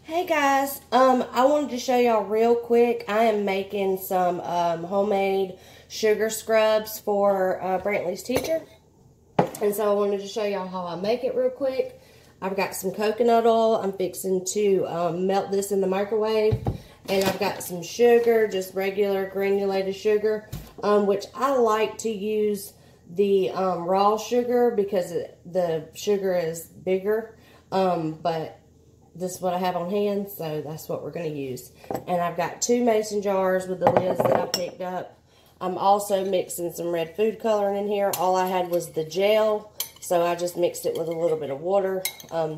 Hey guys, I wanted to show y'all real quick. I am making some homemade sugar scrubs for Brantley's teacher. And so I wanted to show y'all how I make it real quick. I've got some coconut oil. I'm fixing to melt this in the microwave. And I've got some sugar, just regular granulated sugar, which I like to use the raw sugar because the sugar is bigger. But this is what I have on hand, so that's what we're going to use. And I've got 2 mason jars with the lids that I picked up. I'm also mixing some red food coloring in here. All I had was the gel, so I just mixed it with a little bit of water.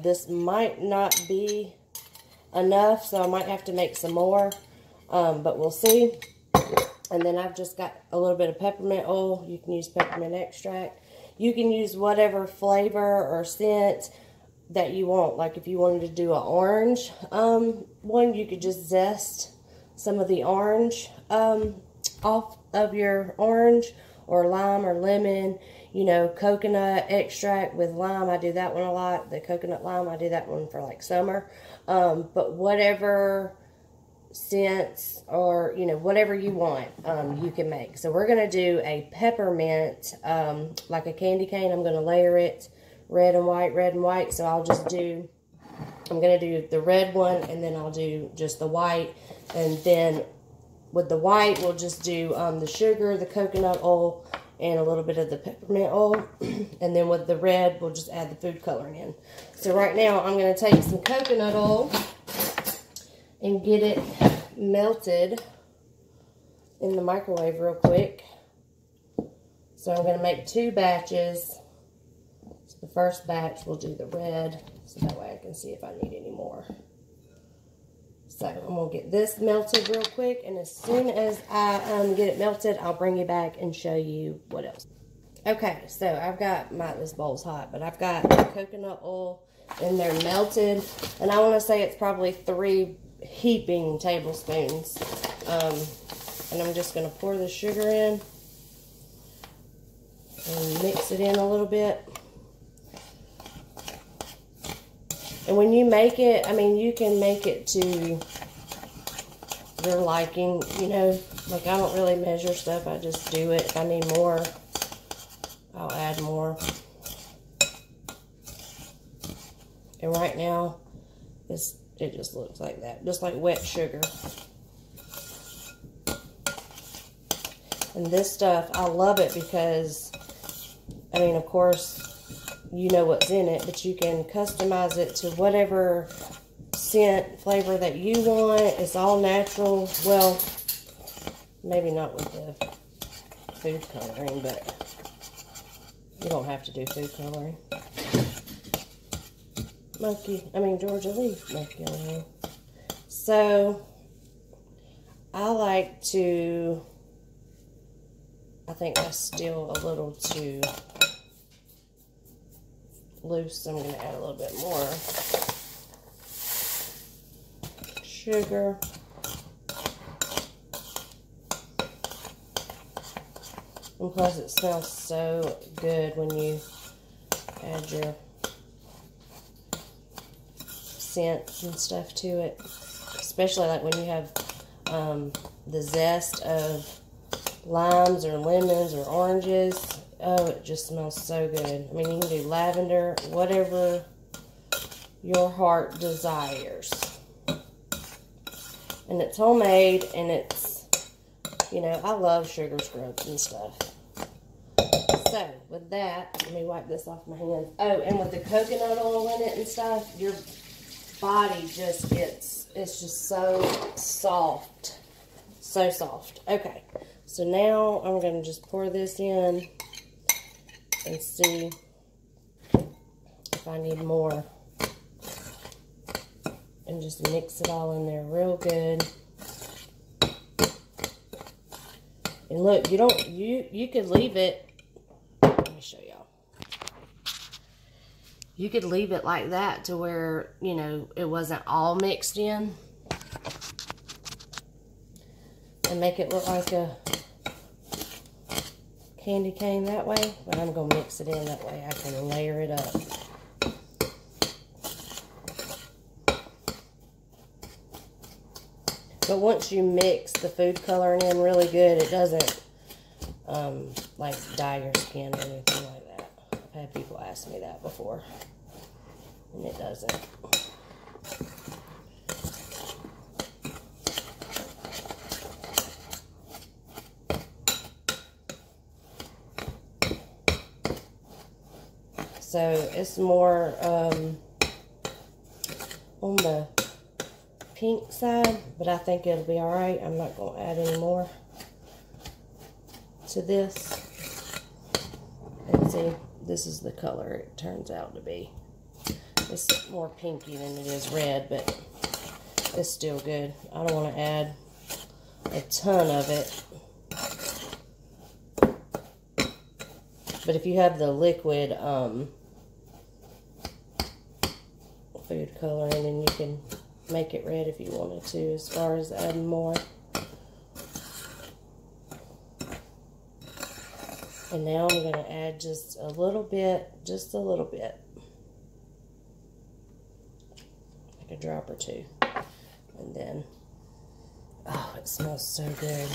This might not be enough, so I might have to make some more, but we'll see. And then I've just got a little bit of peppermint oil. You can use peppermint extract. You can use whatever flavor or scent that you want. Like if you wanted to do an orange one, you could just zest some of the orange off of your orange, or lime or lemon. You know, coconut extract with lime, I do that one a lot. The coconut lime, I do that one for like summer. But whatever scents or, you know, whatever you want, you can make. So we're going to do a peppermint, like a candy cane. I'm going to layer it red and white. So I'll just do, I'm going to do the red one, and then I'll do just the white. And then with the white, we'll just do the sugar, the coconut oil, and a little bit of the peppermint oil. And then with the red, we'll just add the food coloring in. So right now, I'm going to take some coconut oil and get it melted in the microwave real quick. So I'm going to make 2 batches. The first batch, we'll do the red, so that way I can see if I need any more. So I'm going to get this melted real quick, and as soon as I get it melted, I'll bring you back and show you what else. Okay, so I've got this bowl's hot, but I've got the coconut oil in there melted, and I want to say it's probably 3 heaping tablespoons. And I'm just going to pour the sugar in and mix it in a little bit. And when you make it, I mean, you can make it to your liking, you know. Like, I don't really measure stuff. I just do it. If I need more, I'll add more. And right now, it just looks like that. Just like wet sugar. And this stuff, I love it because, I mean, of course, you know what's in it, but you can customize it to whatever scent, flavor that you want. It's all natural. Well, maybe not with the food coloring, but you don't have to do food coloring. Georgia leaf monkey on here. So, I like to, I think that's still a little too loose, so I'm going to add a little bit more sugar. And plus it smells so good when you add your scents and stuff to it, especially like when you have the zest of limes or lemons or oranges. Oh, it just smells so good. I mean, you can do lavender, whatever your heart desires. And it's homemade, and it's, you know, I love sugar scrubs and stuff. So, with that, let me wipe this off my hands. Oh, and with the coconut oil in it and stuff, your body just gets, it's just so soft. So soft. Okay, so now I'm going to just pour this in and see if I need more, and just mix it all in there real good. And look, you could leave it, let me show y'all. You could leave it like that to where, you know, it wasn't all mixed in, and make it look like a candy cane that way, but I'm going to mix it in that way I can layer it up. But once you mix the food coloring in really good, it doesn't like dye your skin or anything like that. I've had people ask me that before, and it doesn't. So it's more on the pink side, but I think it'll be all right. I'm not going to add any more to this. And see, this is the color it turns out to be. It's more pinky than it is red, but it's still good. I don't want to add a ton of it. But if you have the liquid food coloring, then you can make it red if you wanted to, as far as adding more. And now I'm going to add just a little bit, like a drop or two. And then, oh, it smells so good.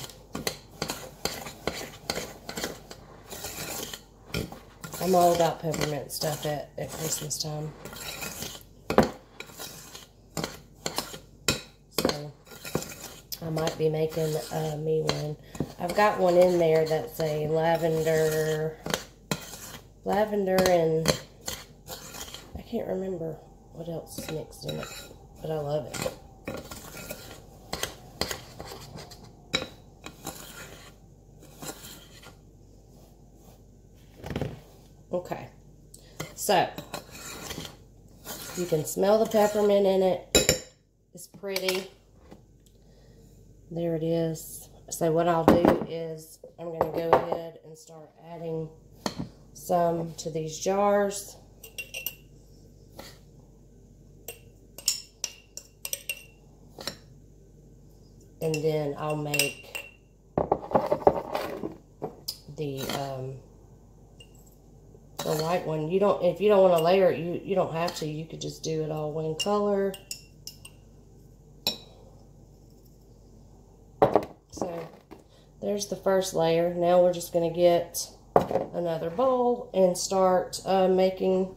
I'm all about peppermint stuff at Christmas time. So I might be making me one. I've got one in there that's a lavender and I can't remember what else is mixed in it, but I love it. Okay, so you can smell the peppermint in it. It's pretty. There it is. So what I'll do is I'm going to go ahead and start adding some to these jars. And then I'll make the white one. If you don't want to layer it, you don't have to. You could just do it all one color. So there's the first layer. Now we're just going to get another bowl and start making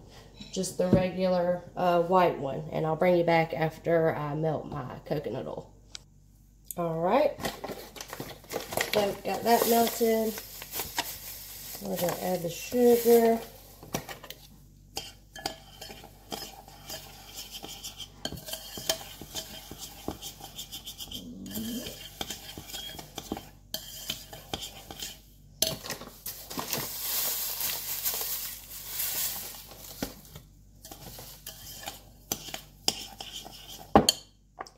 just the regular white one. And I'll bring you back after I melt my coconut oil. Alright, so got that melted. We're going to add the sugar.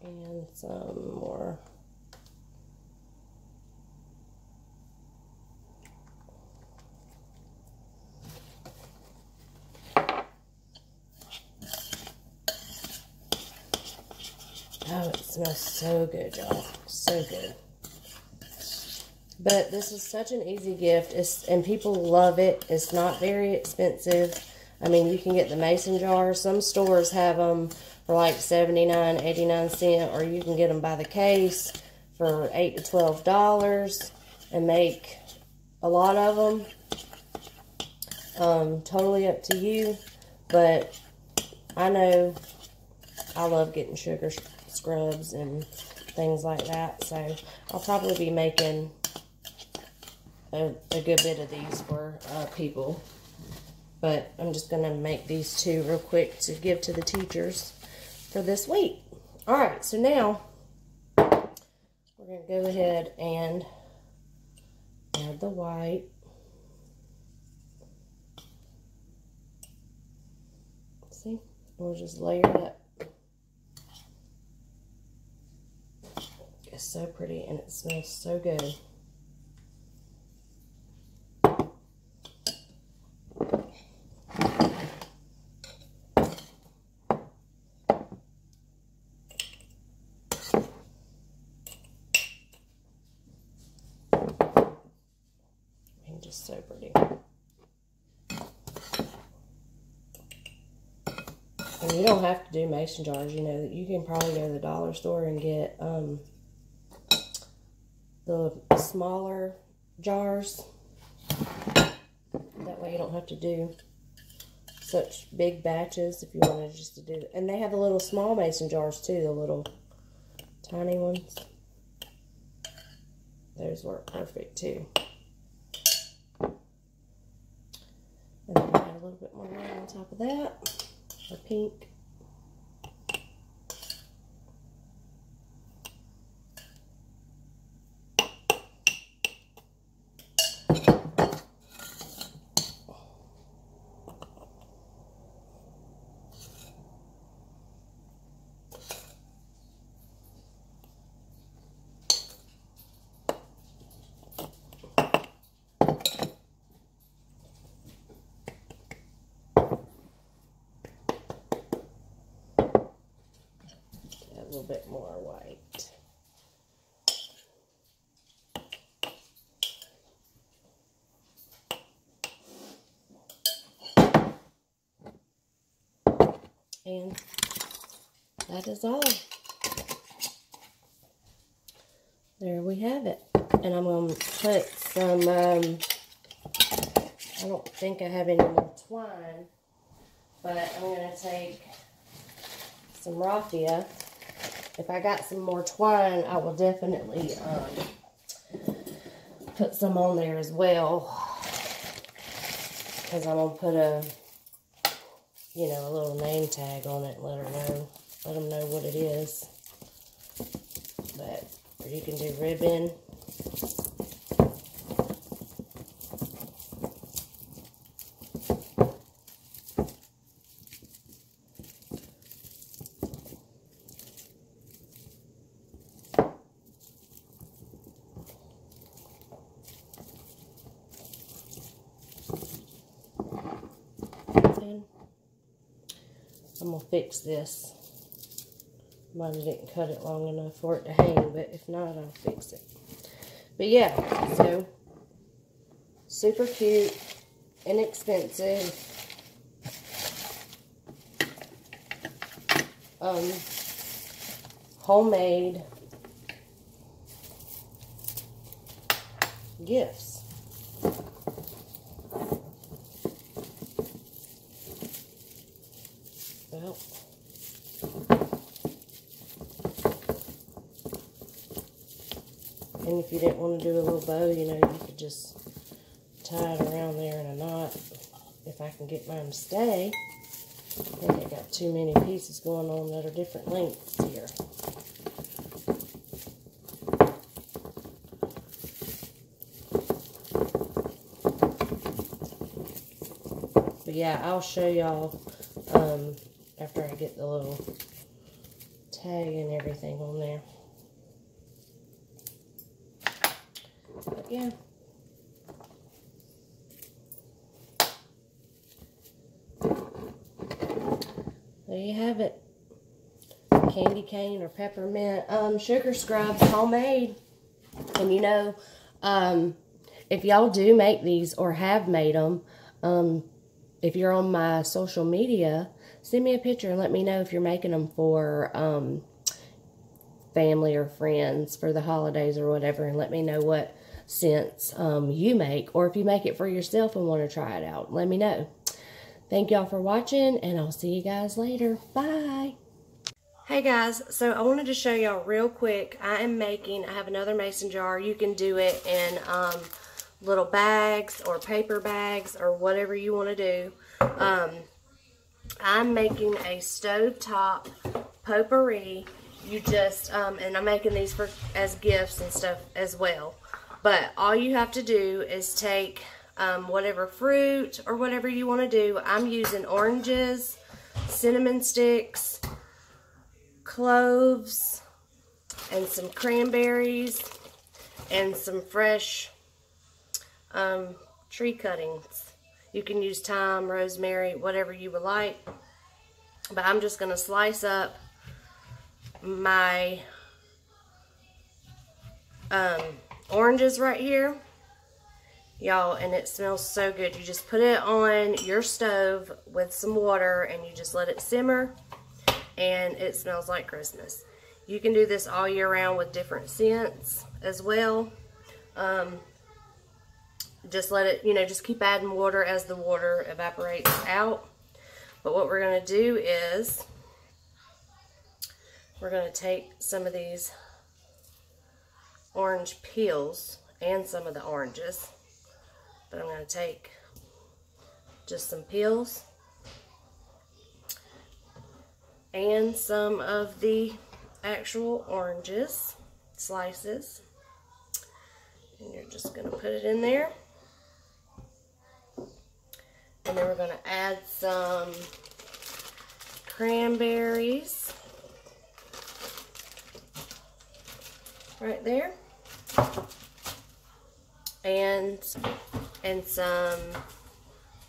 And some more. Oh, it smells so good, y'all. So good. But this is such an easy gift, and people love it. It's not very expensive. I mean, you can get the mason jars. Some stores have them for like 79, 89 cents, or you can get them by the case for $8 to $12 and make a lot of them. Totally up to you, but I know I love getting sugar scrubs and things like that, so I'll probably be making a good bit of these for people. But I'm just going to make these two real quick to give to the teachers for this week. Alright, so now we're going to go ahead and add the white. See? We'll just layer it up. It's so pretty and it smells so good. And just so pretty. And you don't have to do mason jars, you know, you can probably go to the dollar store and get the smaller jars. That way you don't have to do such big batches if you wanted just to do. And they have the little small mason jars too, the little tiny ones. Those work perfect too. And then add a little bit more red on top of that, or pink. A little bit more white. And that is all. There we have it. And I'm going to put some, I don't think I have any more twine, but I'm going to take some raffia. If I got some more twine, I will definitely put some on there as well. Because I'm going to put a, you know, a little name tag on it and let them know what it is. But, or you can do ribbon. I'm going to fix this. Might have didn't cut it long enough for it to hang, but if not, I'll fix it. But yeah, so super cute, inexpensive, homemade gifts. Well, and if you didn't want to do a little bow, you know, you could just tie it around there in a knot. If I can get mine to stay. I think I got too many pieces going on that are different lengths here. But yeah, I'll show y'all after I get the little tag and everything on there. But yeah. There you have it. Candy cane or peppermint sugar scrubs, homemade. And you know, if y'all do make these or have made them, if you're on my social media, send me a picture and let me know if you're making them for family or friends for the holidays or whatever, and let me know what scents you make, or if you make it for yourself and want to try it out, let me know. Thank y'all for watching, and I'll see you guys later. Bye. Hey guys, so I wanted to show y'all real quick. I have another mason jar. You can do it in little bags or paper bags or whatever you want to do. I'm making a stovetop potpourri. You just, and I'm making these as gifts and stuff as well. But all you have to do is take whatever fruit or whatever you want to do. I'm using oranges, cinnamon sticks, cloves, and some cranberries, and some fresh tree cuttings. You can use thyme, rosemary, whatever you would like. But I'm just going to slice up my oranges right here, y'all, and it smells so good. You just put it on your stove with some water and you just let it simmer, and it smells like Christmas. You can do this all year round with different scents as well. Just let it, just keep adding water as the water evaporates out. But what we're going to do is we're going to take some of these orange peels and some of the oranges. But I'm going to take just some peels and some of the actual oranges, slices. And you're just going to put it in there. And then we're going to add some cranberries right there. And some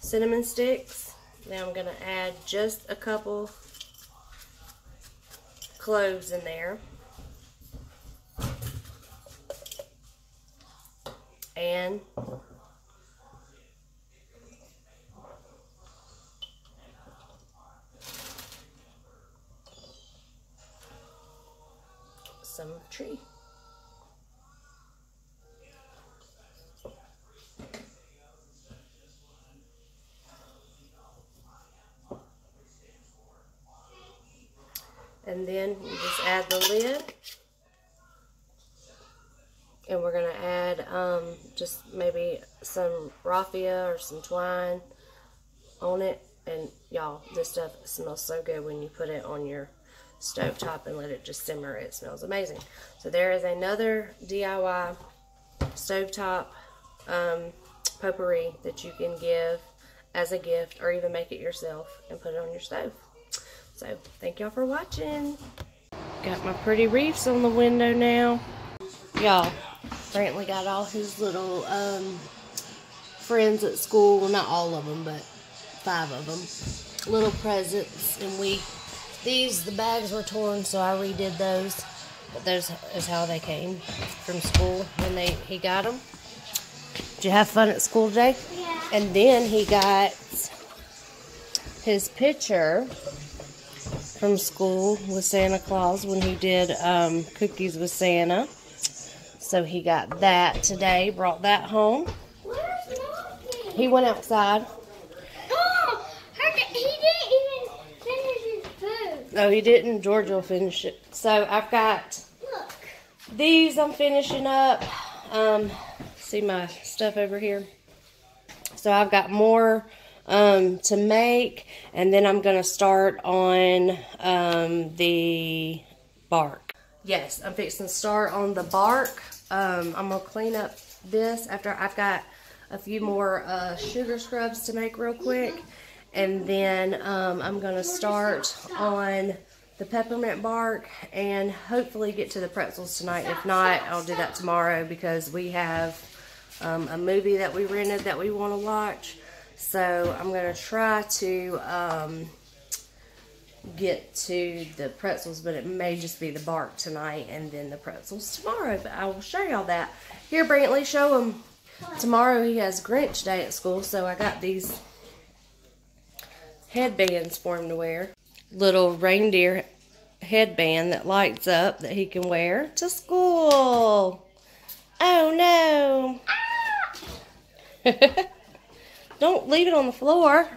cinnamon sticks. Now I'm going to add just a couple cloves in there. And some tree. And then you just add the lid. And we're going to add just maybe some raffia or some twine on it. And y'all, this stuff smells so good when you put it on your stovetop and let it just simmer. It smells amazing. So there is another DIY stovetop potpourri that you can give as a gift or even make it yourself and put it on your stove. So thank y'all for watching. Got my pretty reefs on the window now. Y'all, Brantley got all his little friends at school, well, not all of them, but 5 of them, little presents, and the bags were torn, so I redid those, but those is how they came from school when he got them. Did you have fun at school today? Yeah. And then he got his picture from school with Santa Claus when he did Cookies with Santa. So he got that today, brought that home. Where's Mommy? He went outside. Oh, he didn't even finish his food. No, he didn't. Georgia will finish it. So I've got Look. these I'm finishing up. See my stuff over here? So I've got more to make, and then I'm going to start on the bark. Yes, I'm fixing to start on the bark. I'm going to clean up this after I've got a few more sugar scrubs to make real quick. And then I'm going to start on the peppermint bark and hopefully get to the pretzels tonight. If not, I'll do that tomorrow because we have a movie that we rented that we want to watch. So I'm going to try to get to the pretzels, but it may just be the bark tonight and then the pretzels tomorrow. But I will show y'all that. Here, Brantley, show him. Tomorrow he has Grinch Day at school, so I got these headbands for him to wear. Little reindeer headband that lights up that he can wear to school. Oh, no. Don't leave it on the floor.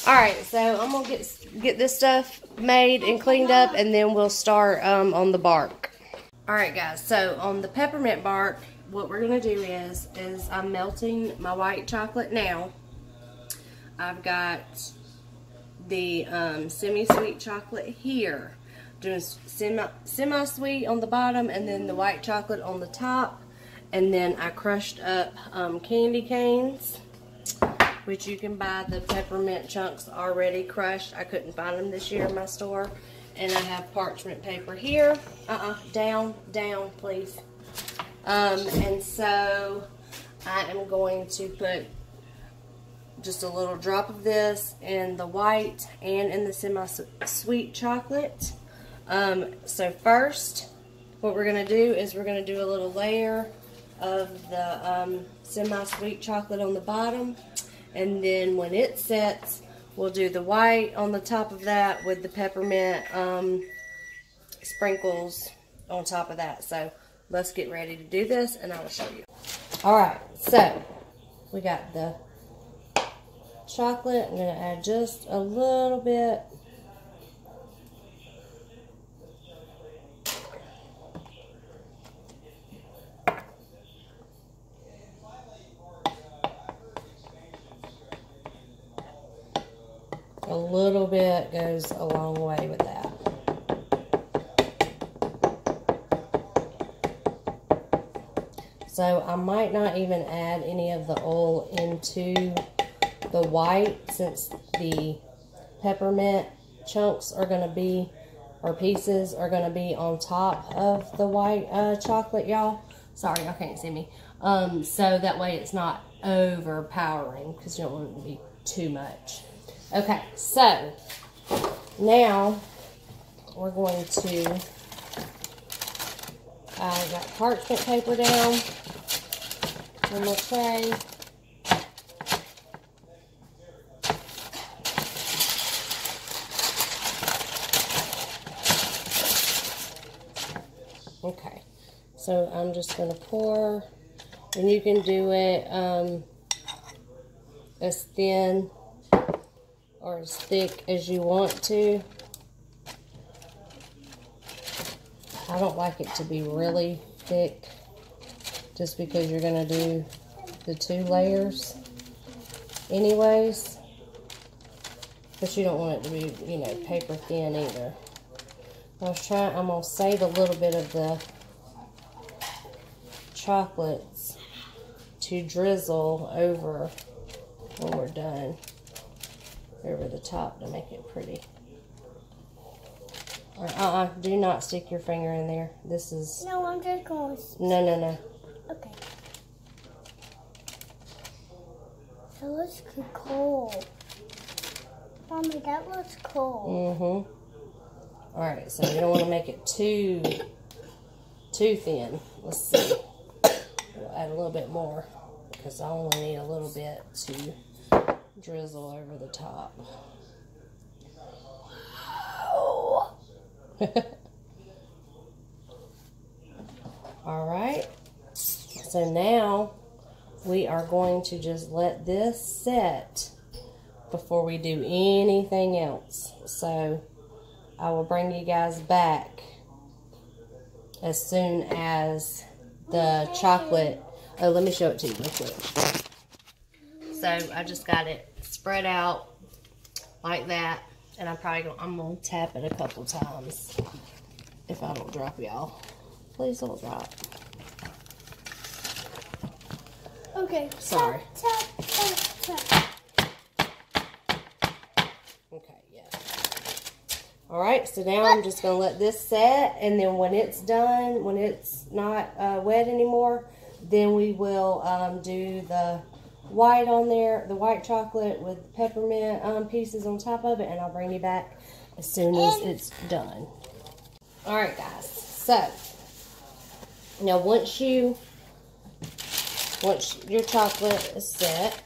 Alright, so I'm going to get this stuff made and cleaned up, and then we'll start on the bark. Alright guys, so on the peppermint bark, what we're going to do is I'm melting my white chocolate now. I've got the semi-sweet chocolate here. Doing semi-sweet on the bottom and then the white chocolate on the top. And then I crushed up candy canes, which you can buy the peppermint chunks already crushed. I couldn't find them this year in my store. And I have parchment paper here. Down, please. And so I am going to put just a little drop of this in the white and in the semi-sweet chocolate. So first, what we're going to do is we're going to do a little layer of the semi-sweet chocolate on the bottom, and then when it sets, we'll do the white on the top of that with the peppermint sprinkles on top of that. So let's get ready to do this and I will show you. Alright, so we got the chocolate. I'm going to add just a little bit. A little bit goes a long way with that. So I might not even add any of the oil into the white, since the peppermint chunks are going to be, or pieces are going to be on top of the white chocolate, y'all. Sorry, y'all can't see me. So that way it's not overpowering, because you don't want it to be too much. Okay, so now we're going to, I got parchment paper down in my tray. Okay, so I'm just going to pour, and you can do it as thin or as thick as you want to. I don't like it to be really thick, just because you're going to do the 2 layers anyways. But you don't want it to be, you know, paper thin either. I'm going to save a little bit of the chocolates to drizzle over when we're done, over the top, to make it pretty. Do not stick your finger in there. This is... No, I'm just going to... No. Okay. That looks cool. Mommy, that looks cool. Alright, so you don't want to make it too thin. Let's see. We'll add a little bit more, because I only need a little bit to drizzle over the top. Alright, so now we are going to just let this set before we do anything else. So I will bring you guys back as soon as the chocolate... Oh, let me show it to you real quick. So I just got it spread out like that, and I'm gonna tap it a couple times if I don't drop y'all. Please don't drop. Okay. Sorry. Tap. Okay, yeah. Alright, so now I'm just going to let this set, and then when it's done, when it's not wet anymore, then we will do the white on there, the white chocolate with peppermint pieces on top of it, and I'll bring you back as soon as it's done. Alright guys, so now once your chocolate is set,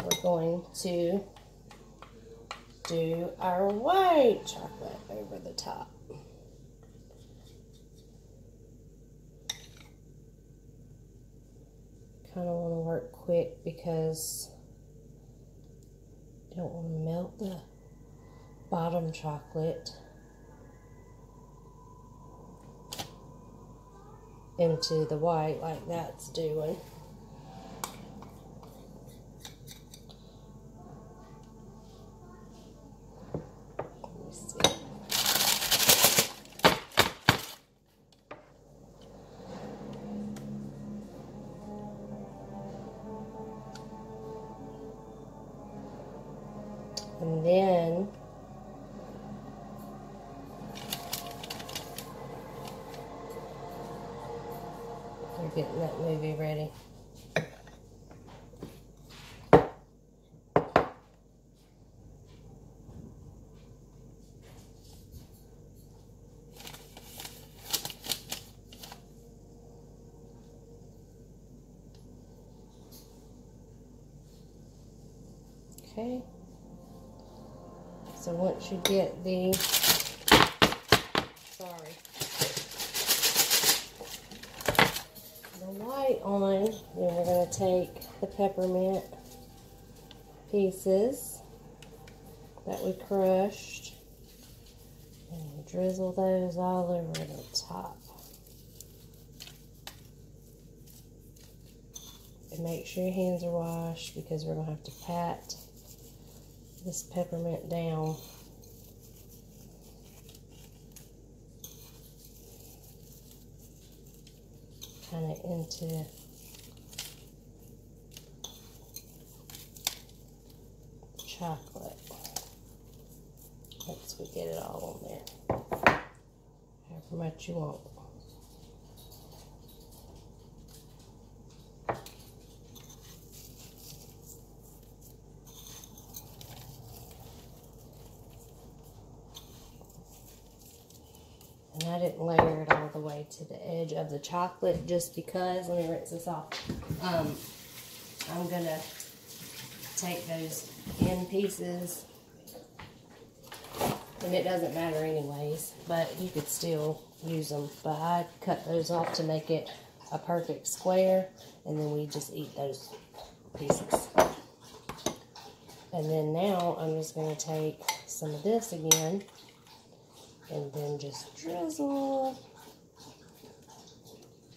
we're going to do our white chocolate over the top. Kind of want to work quick because you don't want to melt the bottom chocolate into the white like that's doing. And then we're getting that movie ready. Okay. So once you get the on. Then we're going to take the peppermint pieces that we crushed and drizzle those all over the top. And make sure your hands are washed because we're going to have to pat this peppermint down. Kind of into chocolate. Once we get it all on there. However much you want. And I didn't layer it all the way to the edge of the chocolate just because, let me rinse this off. I'm going to take those end pieces, and it doesn't matter anyways, but you could still use them. But I cut those off to make it a perfect square, and then we just eat those pieces. And then now I'm just going to take some of this again, and then just drizzle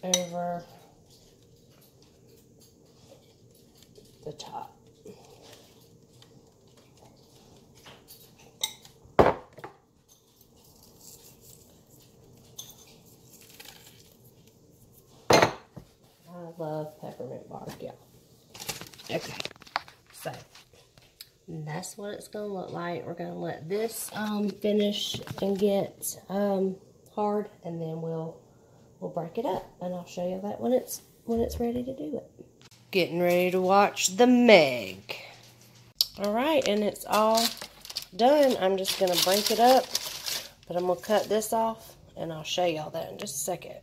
over the top. I love peppermint bark, yeah. Okay, so that's what it's going to look like. We're going to let this finish and get hard, and then we'll break it up, and I'll show you that when it's ready to do it. Getting ready to watch the Meg. All right, and it's all done. I'm just going to break it up, but I'm going to cut this off, and I'll show y'all that in just a second.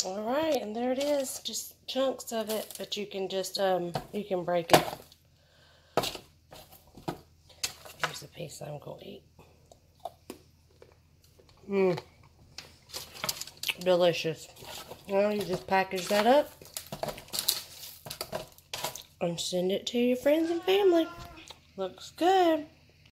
All right, and there it is, just chunks of it, but you can just you can break it. Here's the piece I'm going to eat. Delicious. Well, you just package that up and send it to your friends and family. Looks good.